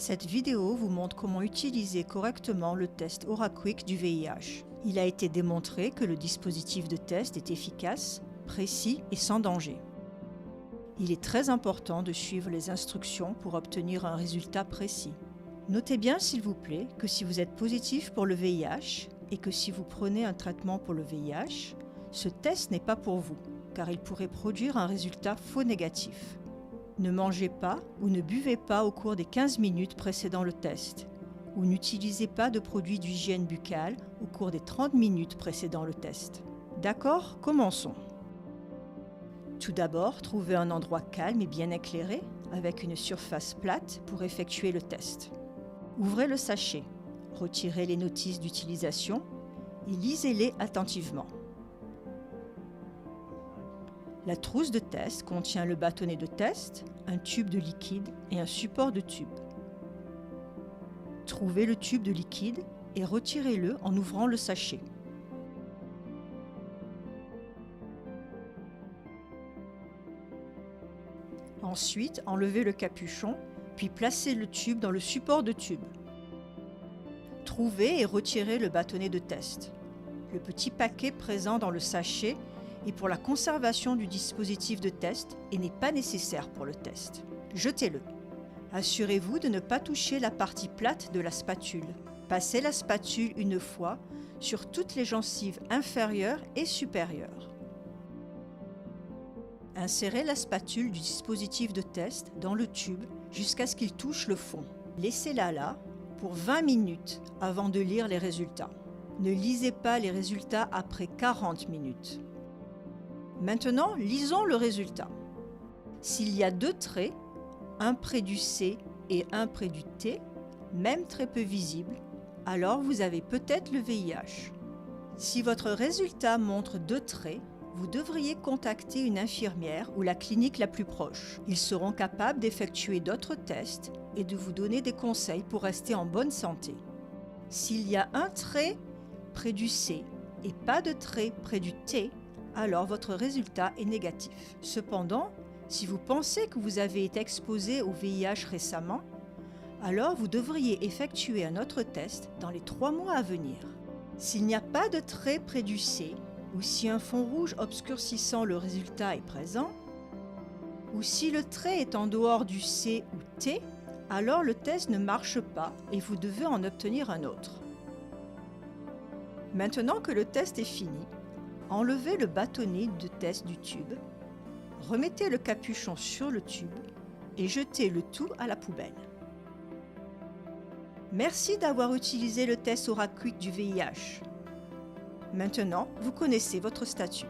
Cette vidéo vous montre comment utiliser correctement le test OraQuick du VIH. Il a été démontré que le dispositif de test est efficace, précis et sans danger. Il est très important de suivre les instructions pour obtenir un résultat précis. Notez bien s'il vous plaît que si vous êtes positif pour le VIH et que si vous prenez un traitement pour le VIH, ce test n'est pas pour vous, car il pourrait produire un résultat faux négatif. Ne mangez pas ou ne buvez pas au cours des 15 minutes précédant le test, ou n'utilisez pas de produits d'hygiène buccale au cours des 30 minutes précédant le test. D'accord, commençons. Tout d'abord, trouvez un endroit calme et bien éclairé, avec une surface plate pour effectuer le test. Ouvrez le sachet, retirez les notices d'utilisation et lisez-les attentivement. La trousse de test contient le bâtonnet de test, un tube de liquide et un support de tube. Trouvez le tube de liquide et retirez-le en ouvrant le sachet. Ensuite, enlevez le capuchon, puis placez le tube dans le support de tube. Trouvez et retirez le bâtonnet de test. Le petit paquet présent dans le sachet est pour la conservation du dispositif de test et n'est pas nécessaire pour le test. Jetez-le. Assurez-vous de ne pas toucher la partie plate de la spatule. Passez la spatule une fois sur toutes les gencives inférieures et supérieures. Insérez la spatule du dispositif de test dans le tube jusqu'à ce qu'il touche le fond. Laissez-la là pour 20 minutes avant de lire les résultats. Ne lisez pas les résultats après 40 minutes. Maintenant, lisons le résultat. S'il y a deux traits, un près du C et un près du T, même très peu visibles, alors vous avez peut-être le VIH. Si votre résultat montre deux traits, vous devriez contacter une infirmière ou la clinique la plus proche. Ils seront capables d'effectuer d'autres tests et de vous donner des conseils pour rester en bonne santé. S'il y a un trait près du C et pas de trait près du T, alors votre résultat est négatif. Cependant, si vous pensez que vous avez été exposé au VIH récemment, alors vous devriez effectuer un autre test dans les 3 mois à venir. S'il n'y a pas de trait près du C, ou si un fond rouge obscurcissant le résultat est présent, ou si le trait est en dehors du C ou T, alors le test ne marche pas et vous devez en obtenir un autre. Maintenant que le test est fini, enlevez le bâtonnet de test du tube, remettez le capuchon sur le tube et jetez le tout à la poubelle. Merci d'avoir utilisé le test OraQuick du VIH. Maintenant, vous connaissez votre statut.